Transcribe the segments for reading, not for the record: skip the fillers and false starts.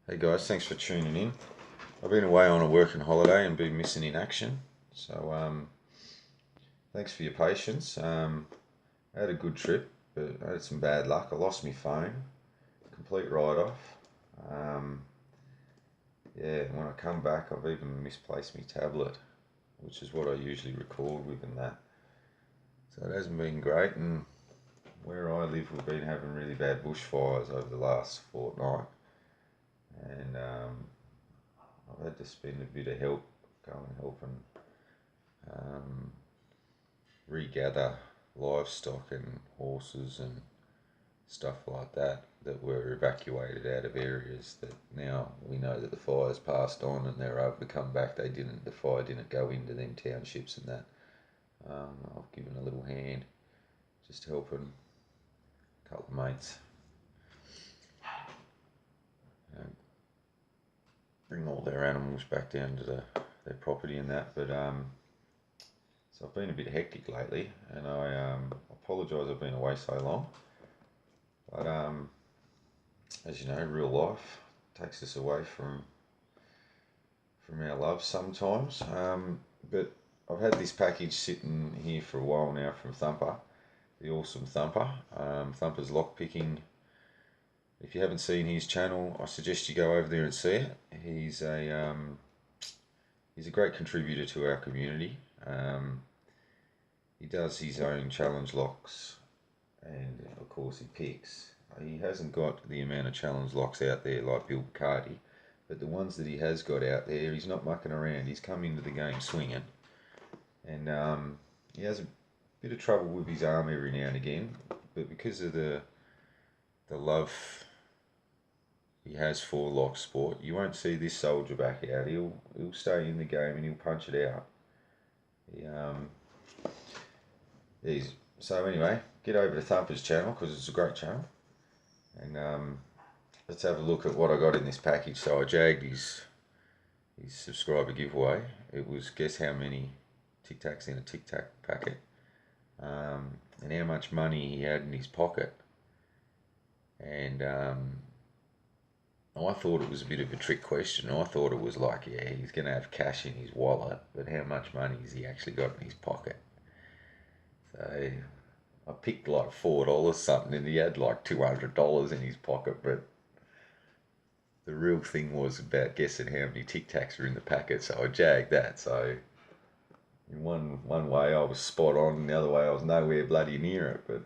Hey guys, thanks for tuning in. I've been away on a working holiday and been missing in action, so thanks for your patience. I had a good trip, but I had some bad luck. I lost my phone, complete write-off. Um, yeah, when I come back, I've even misplaced my tablet, which is what I usually record with and that. So it hasn't been great, and where I live, we've been having really bad bushfires over the last fortnight, and I've had to spend a bit of help, go and help and regather livestock and horses and stuff like that were evacuated out of areas that now we know that the fire's passed on and they're able to come back. The fire didn't go into them townships and that. I've given a little hand, just helping a couple of mates bring all their animals back down to their property and that. But so I've been a bit hectic lately, and I apologise I've been away so long. But as you know, real life takes us away from our loves sometimes. But I've had this package sitting here for a while now from Thumper, the awesome Thumper. Thumper's lockpicking. If you haven't seen his channel, I suggest you go over there and see it. He's a great contributor to our community. He does his own challenge locks, and of course he picks. He hasn't got the amount of challenge locks out there like Bill Cardy, but the ones that he has got out there, he's not mucking around. He's come into the game swinging, and he has a bit of trouble with his arm every now and again, but because of the love he has for lock sport, you won't see this soldier back out. He'll stay in the game and he'll punch it out. So anyway, get over to Thumper's channel because it's a great channel, and let's have a look at what I got in this package. So I jagged his subscriber giveaway. It was guess how many Tic Tacs in a Tic Tac packet, and how much money he had in his pocket, and I thought it was a bit of a trick question. I thought it was like, yeah, he's going to have cash in his wallet, but how much money has he actually got in his pocket? So I picked like $4 something, and he had like $200 in his pocket, but the real thing was about guessing how many Tic Tacs were in the packet, so I jagged that. So in one way I was spot on, and the other way I was nowhere bloody near it, but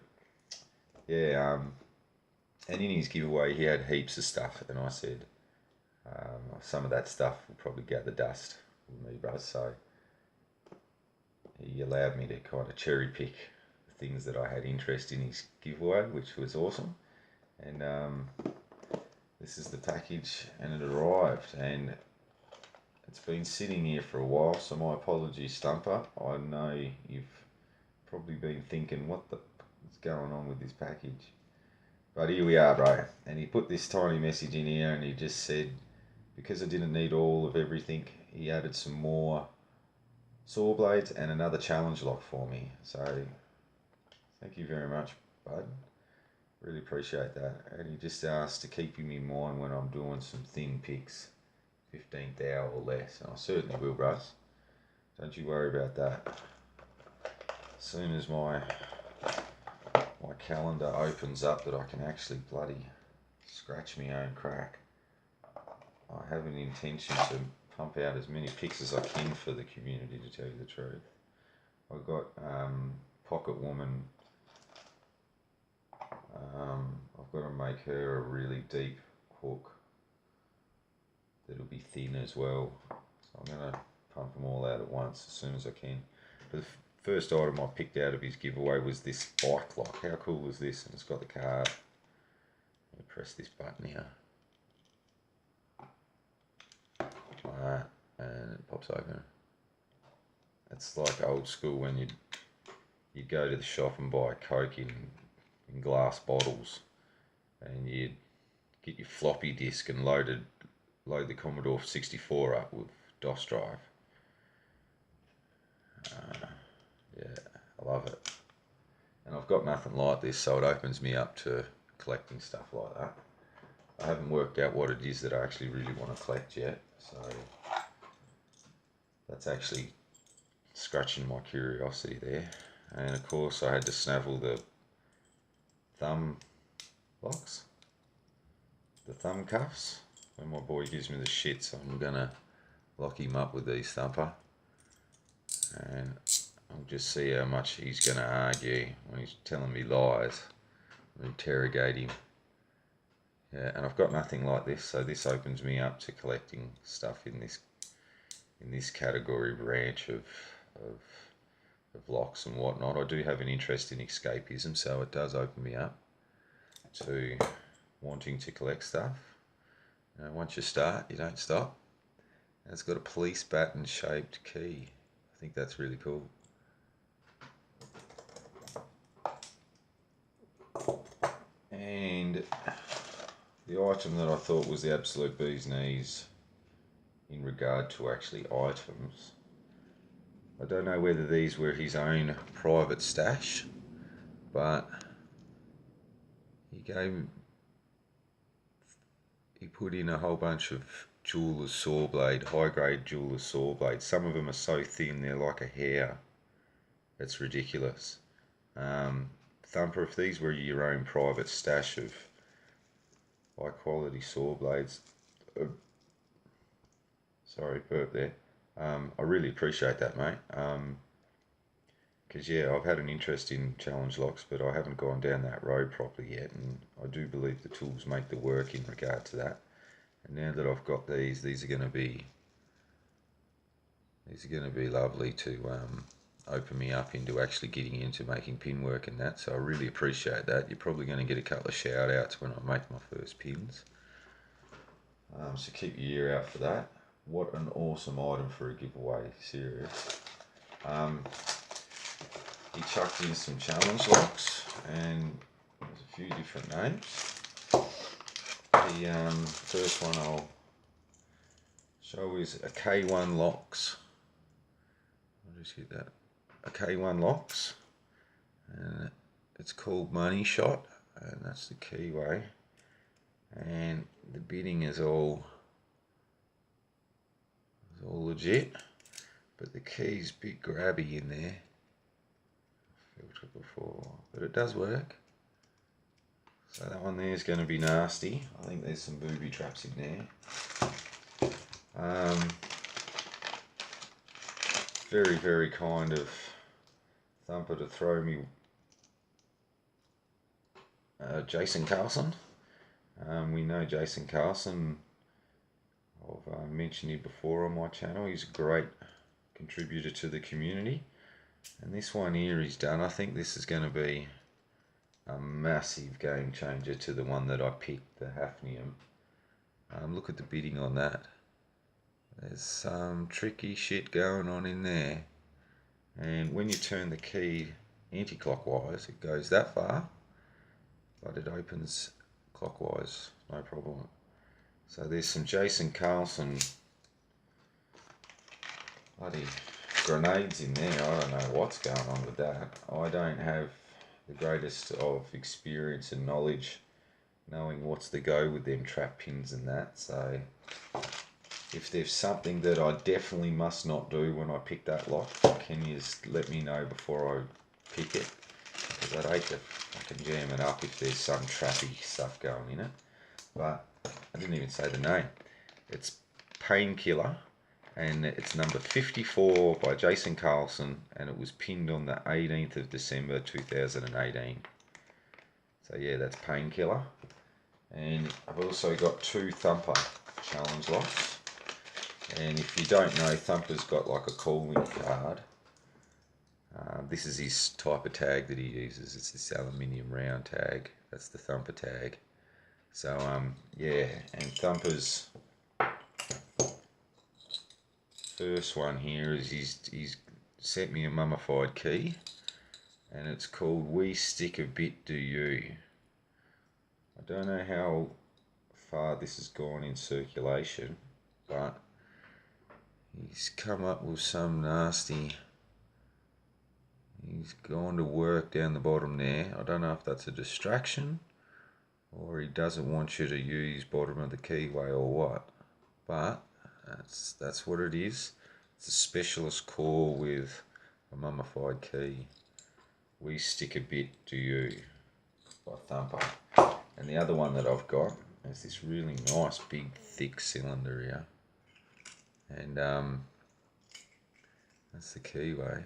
yeah, and in his giveaway he had heaps of stuff, and I said some of that stuff will probably gather dust with me, bro, so he allowed me to kind of cherry pick the things that I had interest in his giveaway, which was awesome. And this is the package, and it arrived, and it's been sitting here for a while, so my apologies, Thumper. I know you've probably been thinking, what the is going on with this package? But here we are, bro. And he put this tiny message in here, and he just said, because I didn't need all of everything, he added some more saw blades and another challenge lock for me. So thank you very much, bud. Really appreciate that. And he just asked to keep him in mind when I'm doing some thin picks, 15th hour or less, and I certainly will, bros. Don't you worry about that. As soon as my calendar opens up that I can actually bloody scratch my own crack, I have an intention to pump out as many picks as I can for the community, to tell you the truth. I've got Pocket Woman. I've got to make her a really deep hook that'll be thin as well. So I'm going to pump them all out at once as soon as I can. But the first item I picked out of his giveaway was this bike lock. How cool is this? And it's got the card. Let me press this button here. Like that, and it pops open. It's like old school when you'd go to the shop and buy Coke in glass bottles, and you'd get your floppy disk and load the Commodore 64 up with DOS drive. Yeah, I love it. And I've got nothing like this, so it opens me up to collecting stuff like that. I haven't worked out what it is that I actually really want to collect yet, so that's actually scratching my curiosity there. And of course I had to snaffle the thumb locks, the thumb cuffs. When my boy gives me the shits, I'm gonna lock him up with these Thumper, and I'll just see how much he's gonna argue when he's telling me lies. I'll interrogate him. Yeah, and I've got nothing like this, so this opens me up to collecting stuff in this category branch of locks and whatnot. I do have an interest in escapism, so it does open me up to wanting to collect stuff. You know, once you start, you don't stop. And it's got a police baton shaped key. I think that's really cool. And the item that I thought was the absolute bee's knees in regard to actually items, I don't know whether these were his own private stash, but he put in a whole bunch of jeweler's saw blade, high grade jeweler's saw blades. Some of them are so thin they're like a hair. It's ridiculous. Thumper, if these were your own private stash of high quality saw blades, sorry, burp there. I really appreciate that, mate. Because yeah, I've had an interest in challenge locks, but I haven't gone down that road properly yet, and I do believe the tools make the work in regard to that. And now that I've got these are going to be lovely to open me up into actually getting into making pin work and that. So I really appreciate that. You're probably going to get a couple of shout outs when I make my first pins. So keep your ear out for that. What an awesome item for a giveaway, serious. He chucked in some challenge locks, and there's a few different names. The first one I'll show is a K1 locks. I'll just get that. A K1 locks, and it's called Money Shot, and that's the keyway. And the bidding is all legit, but the key's a bit grabby in there. Filter before, but it does work. So that one there is going to be nasty. I think there's some booby traps in there. Very, very kind of Thumper to throw me Jason Carlson. We know Jason Carlson. I've mentioned him before on my channel. He's a great contributor to the community. And this one here he's done. I think this is going to be a massive game changer to the one that I picked, the Hafnium. Look at the bidding on that. There's some tricky shit going on in there. And when you turn the key anti-clockwise, it goes that far, but it opens clockwise, no problem. So there's some Jason Carlson bloody grenades in there. I don't know what's going on with that. I don't have the greatest of experience and knowledge knowing what's the go with them trap pins and that. So if there's something that I definitely must not do when I pick that lock, can you just let me know before I pick it? Because I'd hate to fucking jam it up if there's some trappy stuff going in it. But I didn't even say the name. It's Painkiller, and it's number 54 by Jason Carlson, and it was pinned on the 18th of December 2018. So yeah, that's Painkiller. And I've also got two Thumper challenge locks. And if you don't know, Thumper's got like a calling card. This is his type of tag that he uses. It's this aluminium round tag. That's the Thumper tag. So yeah, and Thumper's first one here is he's sent me a mummified key, and it's called We Stick a Bit Do You. I don't know how far this has gone in circulation, but he's come up with some nasty. He's gone to work down the bottom there. I don't know if that's a distraction or he doesn't want you to use bottom of the keyway or what. But that's what it is. It's a specialist core with a mummified key. We stick a bit to you by Thumper. And the other one that I've got is this really nice big thick cylinder here. And that's the keyway.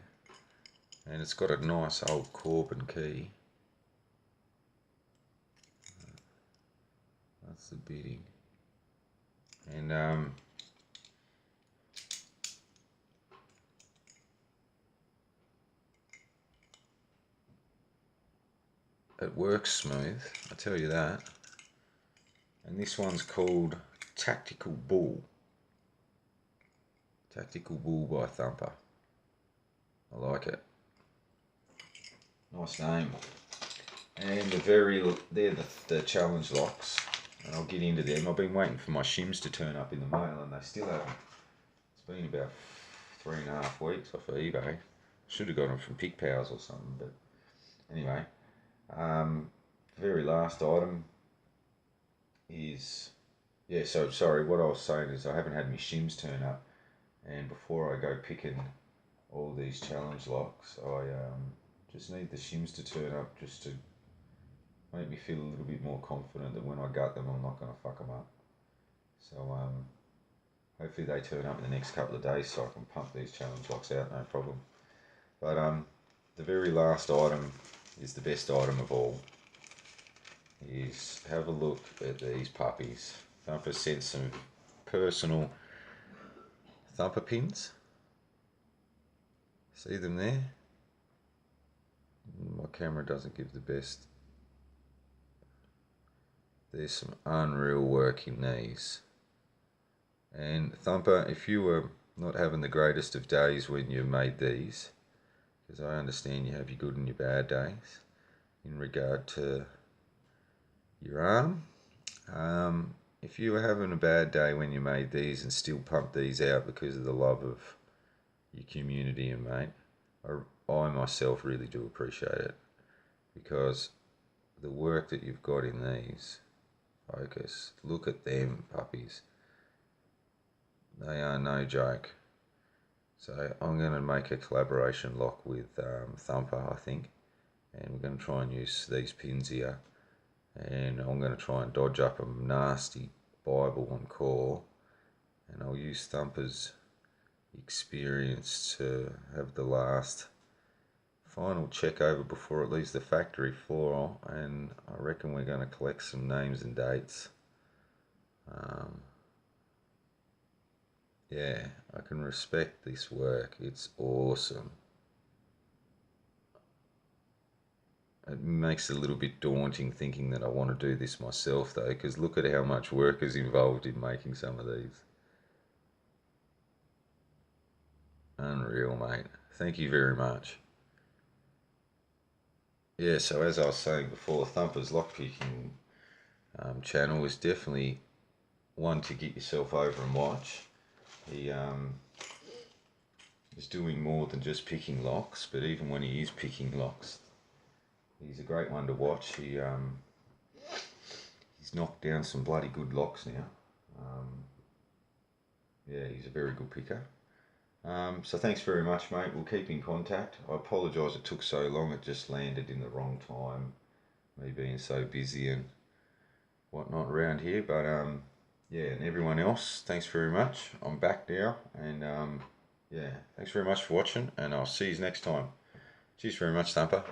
And it's got a nice old Corbin key. That's the bitting. And it works smooth, I tell you that. And this one's called Tactical Bull. Tactical Bull by Thumper. I like it. Nice name. And they're the challenge locks. And I'll get into them. I've been waiting for my shims to turn up in the mail and they still haven't. It's been about 3.5 weeks off of eBay. Should have got them from Pick Powers or something, but anyway. Very last item is, so sorry, what I was saying is I haven't had my shims turn up, and before I go picking all these challenge locks, I just need the shims to turn up just to make me feel a little bit more confident that when I gut them I'm not going to fuck them up. So hopefully they turn up in the next couple of days so I can pump these challenge locks out, no problem. But the very last item is the best item of all. Is have a look at these puppies. Thumper sent some personal Thumper pins. See them there? My camera doesn't give the best. There's some unreal work in these. And Thumper, if you were not having the greatest of days when you made these, because I understand you have your good and your bad days in regard to your arm. If you were having a bad day when you made these and still pumped these out because of the love of your community and mate, I myself really do appreciate it, because the work that you've got in these, focus, look at them puppies. They are no joke. So I'm going to make a collaboration lock with Thumper, I think, and we're going to try and use these pins here, and I'm going to try and dodge up a nasty Bible and core, and I'll use Thumper's experience to have the last final check over before it leaves the factory floor, and I reckon we're going to collect some names and dates. Yeah, I can respect this work. It's awesome. It makes it a little bit daunting thinking that I want to do this myself though, because look at how much work is involved in making some of these. Unreal, mate. Thank you very much. Yeah, so as I was saying before, Thumper's lockpicking channel is definitely one to get yourself over and watch. He is doing more than just picking locks, but even when he is picking locks, he's a great one to watch. He's knocked down some bloody good locks now. Yeah, he's a very good picker. So thanks very much, mate. We'll keep in contact. I apologise it took so long. It just landed in the wrong time, me being so busy and whatnot around here. But yeah, and everyone else, thanks very much. I'm back now, and yeah, thanks very much for watching, and I'll see you next time. Cheers very much, Thumper.